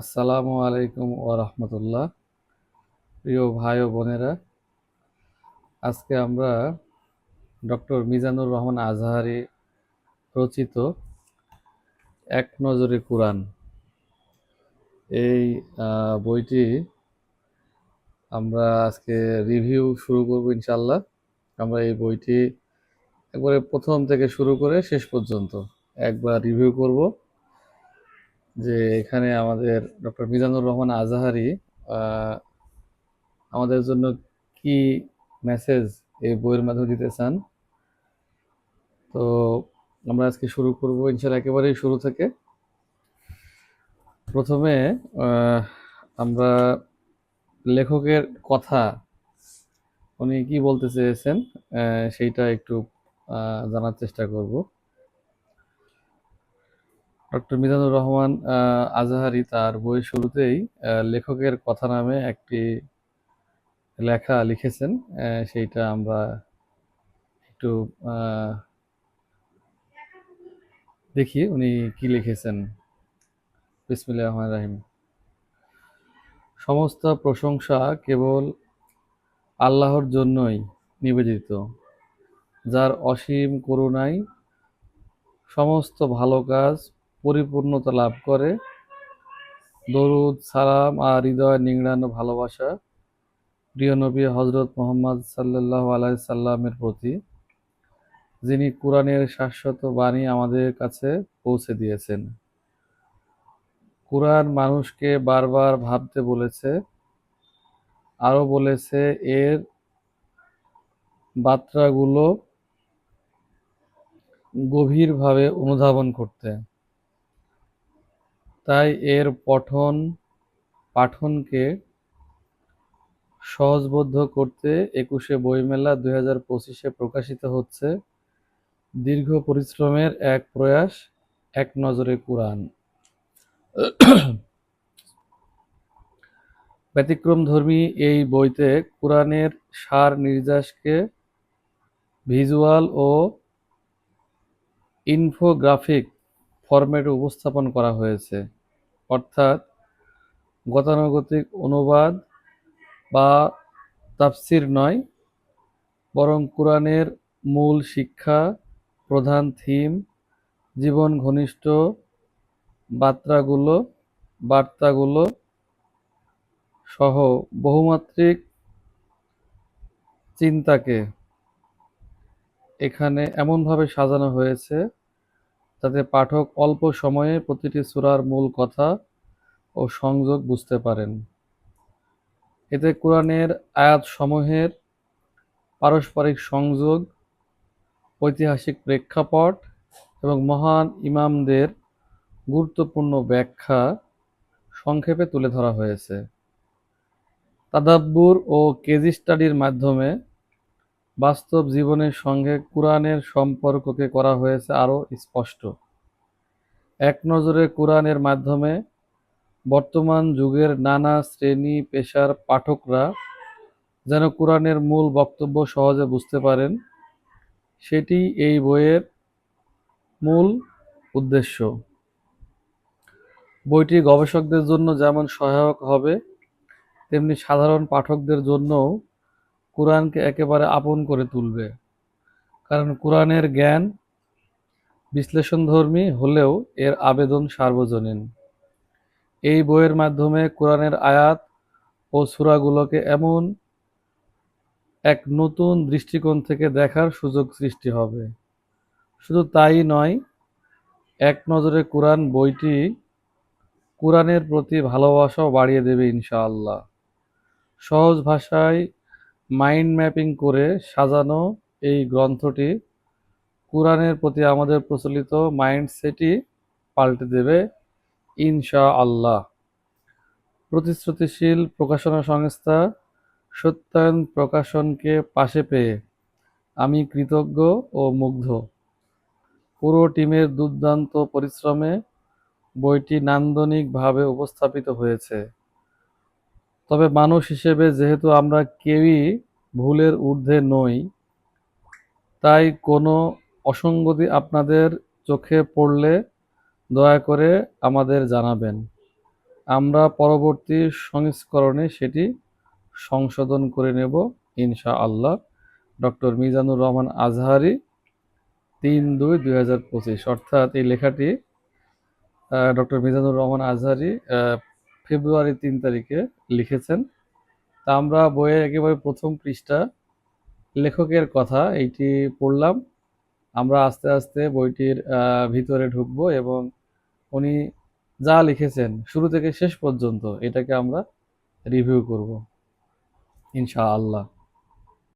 আসসালামু আলাইকুম ওয়া রাহমাতুল্লাহ। প্রিয় ভাই ও বোনেরা, আজকে আমরা ডক্টর মিজানুর রহমান আজহারী রচিত এক নজরে কুরআন এই বইটি আমরা আজকে রিভিউ শুরু করব ইনশাআল্লাহ। আমরা এই বইটি একবারে প্রথম থেকে শুরু করে শেষ পর্যন্ত একবার রিভিউ করব, যে এখানে আমাদের ডক্টর মিজানুর রহমান আজহারী আহ, আমাদের জন্য কি মেসেজ এই বইয়ের মাধ্যমে দিতে চান। তো আমরা আজকে শুরু করব ইনশাআল্লাহ একেবারেই শুরু থেকে। প্রথমে আহ, আমরা লেখকের কথা, উনি কি বলতে চেয়েছেন সেইটা একটু জানার চেষ্টা করব। ডক্টর মিজানুর রহমান আজহারী তার বইয়ের শুরুতেই লেখকের কথা নামে একটি লেখা লিখেছেন। সেইটা আমরা একটু আহ, দেখি উনি কি লিখেছেন। বিসমিল্লাহির রহমানির রহিম। সমস্ত প্রশংসা কেবল আল্লাহর জন্যই নিবেদিত, যার অসীম করুণায় সমস্ত ভালো কাজ পরিপূর্ণতা লাভ করে। দরুদ সালাম আর হৃদয় নিংড়ানো ভালোবাসা প্রিয় নবী হজরত মুহাম্মদ সাল্লাল্লাহু আলাইহি সাল্লামের প্রতি, যিনি কুরআনের শাশ্বত বাণী আমাদের কাছে পৌঁছে দিয়েছেন। কুরআন মানুষকে বারবার ভাবতে বলেছে, আরো বলেছে এর বার্তাগুলো গভীরভাবে অনুধাবন করতে। তাই এর পাঠনকে সহজবোধ্য করতে ২১শে বইমেলা ২০২৫-এ প্রকাশিত হচ্ছে দীর্ঘ পরিশ্রমের এক প্রয়াস, এক নজরে কুরআন। ব্যতিক্রমধর্মী এই বইতে কুরআনের সার নির্যাসকে ভিজুয়াল ও ইনফোগ্রাফিক ফরম্যাটে উপস্থাপন করা হয়েছে, অর্থাৎ গতানুগতিক অনুবাদ বা তাফসির নয়, বরং কুরআনের মূল শিক্ষা, প্রধান থিম, জীবন ঘনিষ্ঠ বার্তাগুলো সহ বহুমাত্রিক চিন্তাকে এখানে এমনভাবে সাজানো হয়েছে যাতে পাঠক অল্প সময়ে প্রতিটি সূরার মূল কথা ও সংযোগ বুঝতে পারেন। এতে কুরআনের আয়াতসমূহের পারস্পরিক সংযোগ, ঐতিহাসিক প্রেক্ষাপট এবং মহান ইমামদের গুরুত্বপূর্ণ ব্যাখ্যা সংক্ষেপে তুলে ধরা হয়েছে। তাদাব্বুর ও কেজি স্টাডির মাধ্যমে বাস্তব জীবনের সঙ্গে কুরআনের সম্পর্ককে করা হয়েছে আরও স্পষ্ট। এক নজরে কুরআনের মাধ্যমে বর্তমান যুগের নানা শ্রেণী পেশার পাঠকরা যেন কুরআনের মূল বক্তব্য সহজে বুঝতে পারেন, সেটিই এই বইয়ের মূল উদ্দেশ্য। বইটি গবেষকদের জন্য যেমন সহায়ক হবে, তেমনি সাধারণ পাঠকদের জন্যও কুরআনকে একেবারে আপন করে তুলবে। কারণ কুরআনের জ্ঞান বিশ্লেষণধর্মী হলেও এর আবেদন সার্বজনীন। এই বইয়ের মাধ্যমে কুরআনের আয়াত ও সূরাগুলোকে এমন এক নতুন দৃষ্টিকোণ থেকে দেখার সুযোগ সৃষ্টি হবে। শুধু তাই নয়, এক নজরে কুরআন বইটি কুরআনের প্রতি ভালোবাসাও বাড়িয়ে দেবে ইনশাআল্লাহ। সহজ ভাষায় মাইন্ড ম্যাপিং করে সাজানো এই গ্রন্থটি কুরআনের প্রতি আমাদের প্রচলিত মাইন্ডসেটই পাল্টে দেবে ইনশাআল্লাহ। প্রতিশ্রুতিশীল প্রকাশনা সংস্থা সত্যায়ন প্রকাশনকে পাশে পেয়ে আমি কৃতজ্ঞ ও মুগ্ধ। পুরো টিমের দুর্দান্ত পরিশ্রমে বইটি নান্দনিকভাবে উপস্থাপিত হয়েছে। তবে মানুষ হিসেবে যেহেতু আমরা কেউই ভুলের ঊর্ধ্বে নই, তাই কোনো অসঙ্গতি আপনাদের চোখে পড়লে দয়া করে আমাদের জানাবেন। আমরা পরবর্তী সংস্করণে সেটি সংশোধন করে নেব ইনশাআল্লাহ। ডক্টর মিজানুর রহমান আজহারী, ৩/২/২০২৫। অর্থাৎ এই লেখাটি ডক্টর মিজানুর রহমান আজহারী ফেব্রুয়ারি ৩ তারিখে লিখেছেন। তা আমরা বইয়ের একেবারে প্রথম পৃষ্ঠা, লেখকের কথা এইটি পড়লাম। আমরা আস্তে আস্তে বইটির ভিতরে ঢুকবো এবং উনি যা লিখেছেন শুরু থেকে শেষ পর্যন্ত এটাকে আমরা রিভিউ করব ইনশাআল্লাহ।